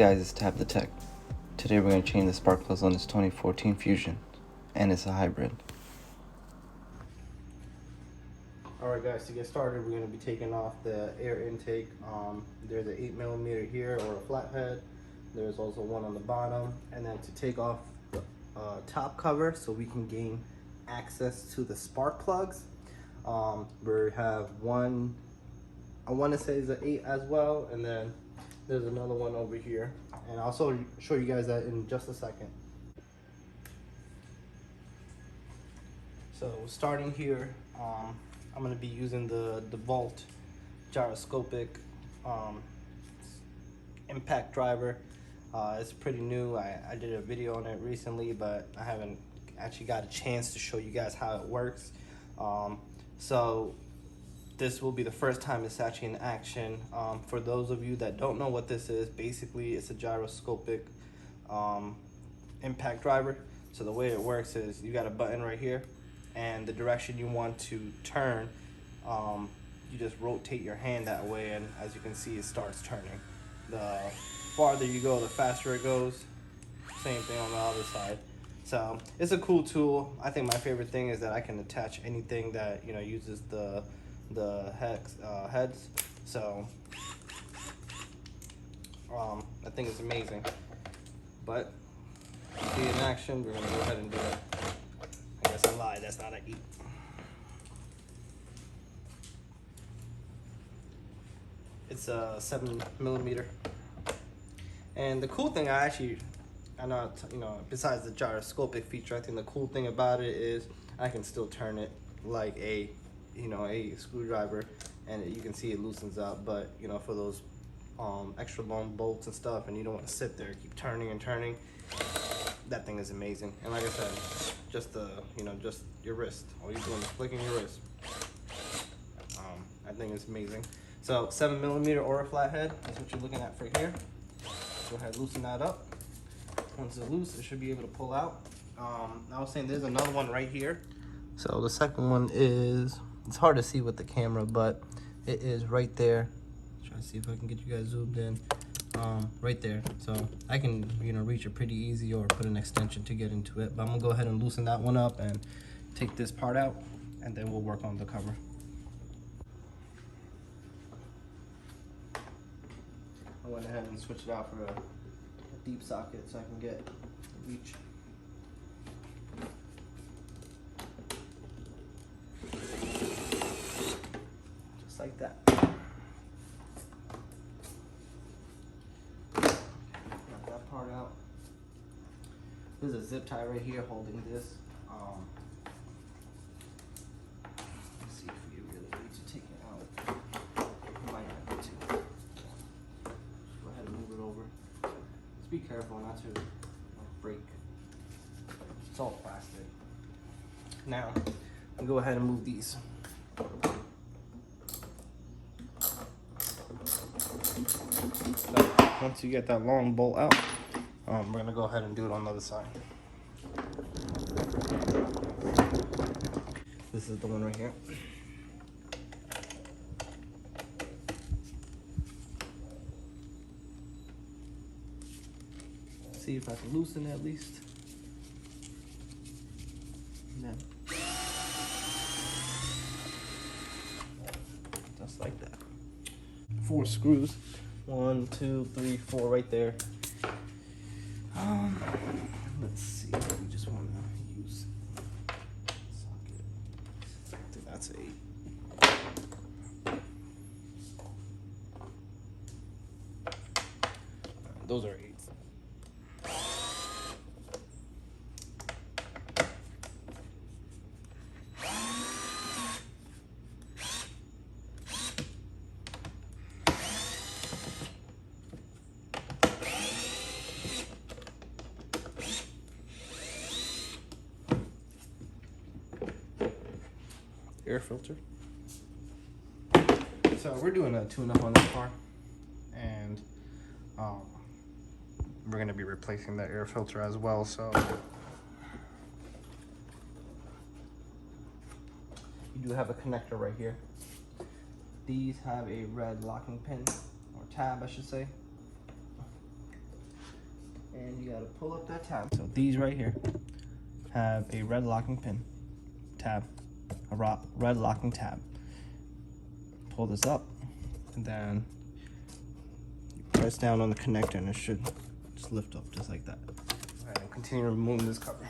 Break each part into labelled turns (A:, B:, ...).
A: guys, it's Tab the Tech. Today we're going to change the spark plugs on this 2014 Fusion, and it's a hybrid.
B: Alright guys, to get started we're going to be taking off the air intake. There's an 8mm here, or a flathead. There's also one on the bottom, and then to take off the top cover so we can gain access to the spark plugs. We have one, I want to say is an 8 as well, and then there's another one over here, and I'll also show you guys that in just a second. So starting here, I'm going to be using the DeWalt Gyroscopic impact driver. It's pretty new. I did a video on it recently, but I haven't actually got a chance to show you guys how it works. So this will be the first time it's actually in action. For those of you that don't know what this is, basically it's a gyroscopic impact driver. So the way it works is you got a button right here, and the direction you want to turn, you just rotate your hand that way, and as you can see, it starts turning. The farther you go, the faster it goes. Same thing on the other side. So it's a cool tool. I think my favorite thing is that I can attach anything that uses the heads. So I think it's amazing. But to see it in action, we're gonna go ahead and do it. I guess I lied, that's not an 8. It's a 7mm. And the cool thing besides the gyroscopic feature, I think the cool thing about it is I can still turn it like a screwdriver, and you can see it loosens up. But for those extra long bolts and stuff, and you don't want to sit there, keep turning and turning, that thing is amazing. And like I said, just your wrist, all you're doing is flicking your wrist. I think it's amazing. So 7mm or a flathead, that's what you're looking at for here. Go ahead, loosen that up. Once it's loose, it should be able to pull out. I was saying there's another one right here. So the second one is, it's hard to see with the camera, but it is right there. Try to see if I can get you guys zoomed in. Right there. So I can reach it pretty easy, or put an extension to get into it. But I'm gonna go ahead and loosen that one up and take this part out, and then we'll work on the cover. I went ahead and switched it out for a deep socket so I can get reach. Just like that. Got that part out. There's a zip tie right here holding this. Let's see if we really need to take it out. Might not need to. Go ahead and move it over. Just be careful not to break. It's all plastic. Now, I'll go ahead and move these. So, once you get that long bolt out, we're gonna go ahead and do it on the other side. This is the one right here. See if I can loosen it at least. And then just like that. 4 screws. 1, 2, 3, 4 right there. Let's see if we just want to use socket. I think that's an 8. Those are 8s. Air filter. So we're doing a tune-up on this car, and we're going to be replacing the air filter as well. So you do have a connector right here. These have a red locking pin, or tab I should say. and you gotta pull up that tab. So these right here have a red locking pin tab, a red locking tab. Pull this up, and then you press down on the connector, and it should just lift up just like that. All right, and continue removing this cover.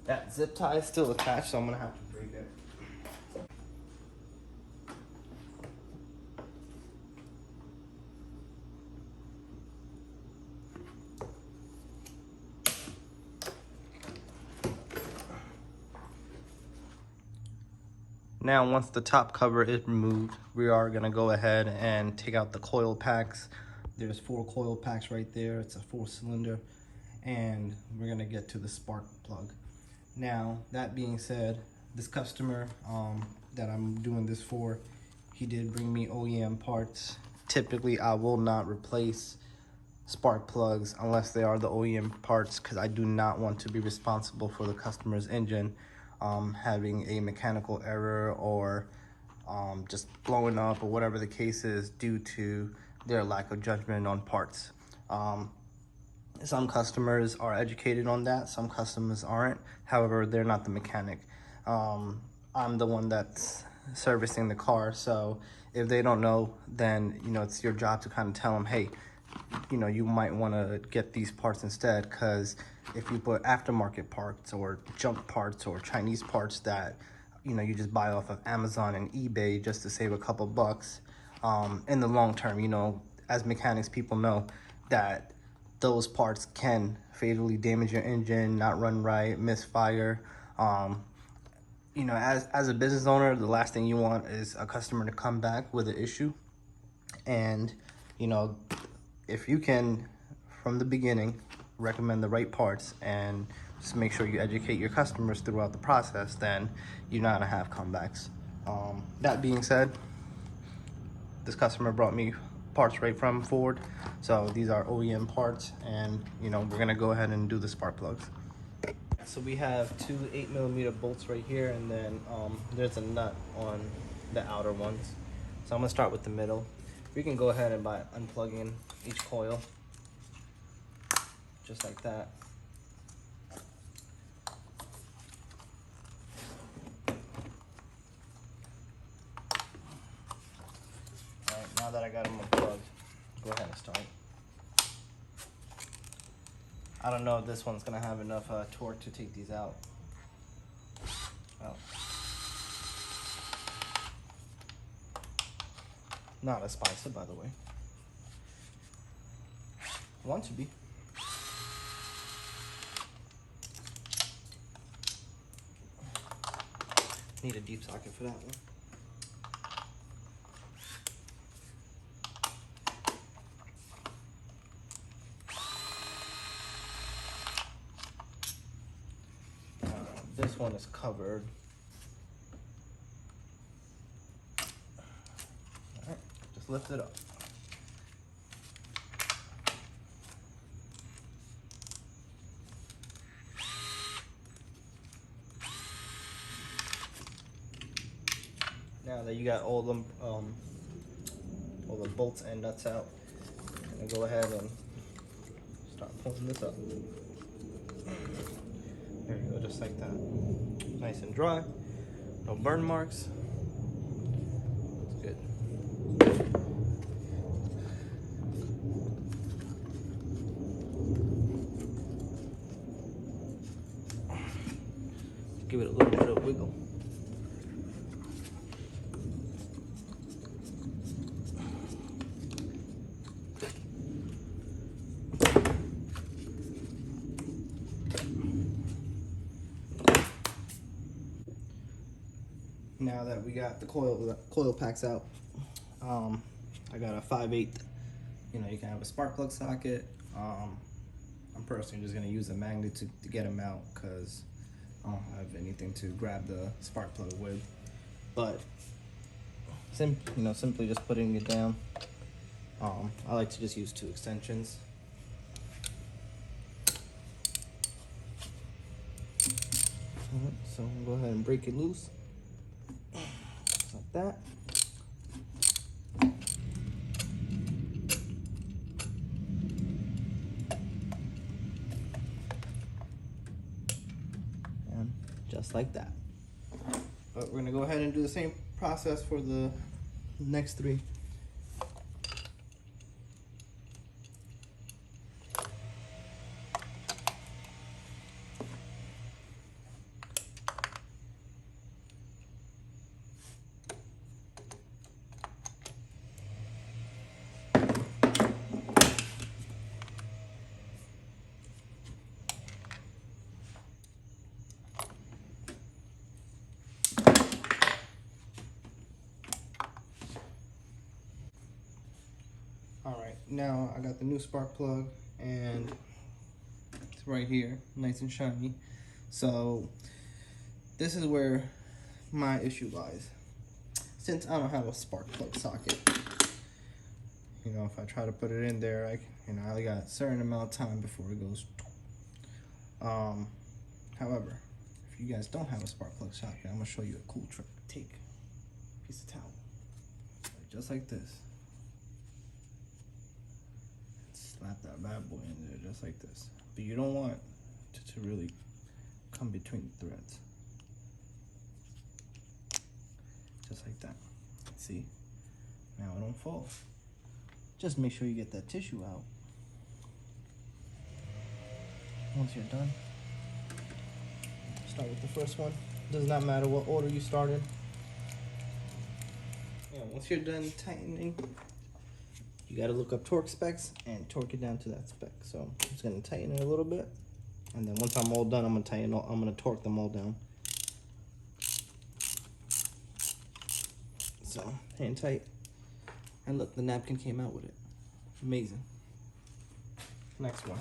B: That zip tie is still attached, so I'm gonna have to break it. Now, once the top cover is removed, we are gonna go ahead and take out the coil packs. There's 4 coil packs right there. It's a 4-cylinder, and we're gonna get to the spark plug. Now, that being said, this customer that I'm doing this for, he did bring me OEM parts. Typically, I will not replace spark plugs unless they are the OEM parts, because I do not want to be responsible for the customer's engine having a mechanical error or just blowing up or whatever the case is due to their lack of judgment on parts. Some customers are educated on that, some customers aren't. However, they're not the mechanic. I'm the one that's servicing the car, so if they don't know, then it's your job to kind of tell them, hey, you might want to get these parts instead, because if you put aftermarket parts or junk parts or Chinese parts that you just buy off of Amazon and eBay just to save a couple bucks, in the long term, as mechanics, people know that those parts can fatally damage your engine, not run right, misfire. As a business owner, the last thing you want is a customer to come back with an issue. And if you can, from the beginning, recommend the right parts and just make sure you educate your customers throughout the process, then you're not gonna have comebacks. That being said, this customer brought me parts right from Ford, so these are OEM parts, and we're gonna go ahead and do the spark plugs. So we have 2 8mm bolts right here, and then there's a nut on the outer ones. So I'm gonna start with the middle. We can go ahead and by unplugging each coil, just like that. All right, now that I got them unplugged, go ahead and start. I don't know if this one's gonna have enough torque to take these out. Oh. Not a spicer, by the way. Want to be. Need a deep socket for that one. This one is covered. All right, just lift it up. Now that you got all the bolts and nuts out, I'm gonna go ahead and start pulling this up. There you go, just like that. Nice and dry, no burn marks. It's good. Give it a little bit of wiggle. Now that we got the coil packs out, I got a 5/8. You can have a spark plug socket. I'm personally just gonna use a magnet to get them out, because I don't have anything to grab the spark plug with. But simply just putting it down. I like to just use 2 extensions. Alright, so go ahead and break it loose. Just like that. just like that. But we're gonna go ahead and do the same process for the next 3. Alright, now I got the new spark plug and it's right here, nice and shiny. So this is where my issue lies. Since I don't have a spark plug socket, you know, if I try to put it in there, I only got a certain amount of time before it goes. However, if you guys don't have a spark plug socket, I'm gonna show you a cool trick. Take a piece of towel, just like this. Slap that bad boy in there just like this. But you don't want it to really come between the threads. Just like that. See? Now it don't fall. Just make sure you get that tissue out. Once you're done, start with the first one. Does not matter what order you start in. Yeah, once you're done tightening, you gotta look up torque specs and torque it down to that spec. So I'm just gonna tighten it a little bit, and then once I'm all done, I'm gonna torque them all down. So hand tight, and look, the napkin came out with it. Amazing. Next one.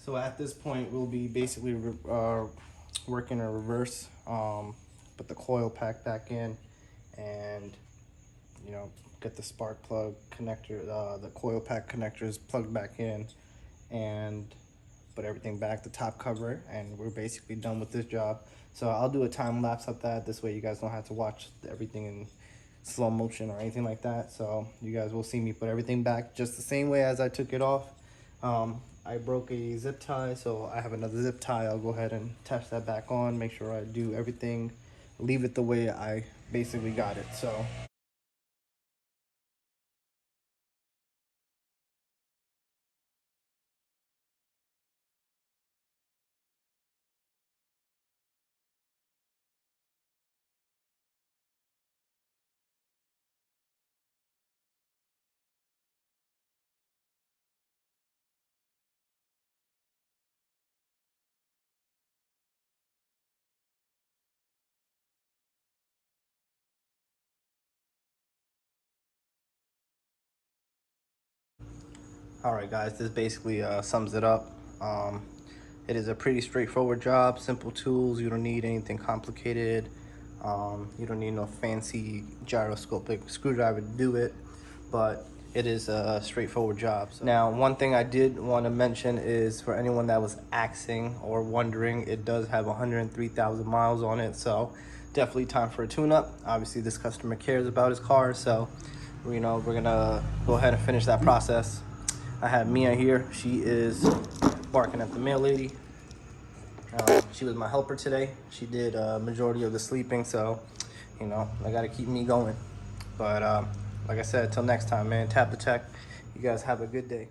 B: So at this point, we'll be basically working a reverse, put the coil pack back in, and you know, get the spark plug connector, the coil pack connectors plugged back in, and put everything back, the top cover, and we're basically done with this job. So I'll do a time lapse of that. This way you guys don't have to watch everything in slow motion or anything like that. So you guys will see me put everything back just the same way as I took it off. I broke a zip tie, so I have another zip tie. I'll go ahead and attach that back on, make sure I do everything, leave it the way I basically got it. So alright guys, this basically sums it up. It is a pretty straightforward job, simple tools. You don't need anything complicated. You don't need no fancy gyroscopic screwdriver to do it, but it is a straightforward job. So now, one thing I did want to mention is for anyone that was asking or wondering, it does have 103,000 miles on it, so definitely time for a tune-up. Obviously, this customer cares about his car, so you know, we're gonna go ahead and finish that process. I have Mia here. She is barking at the mail lady. She was my helper today. She did a majority of the sleeping, so you know, I gotta keep me going. But like I said, till next time, man, tap the tech. You guys have a good day.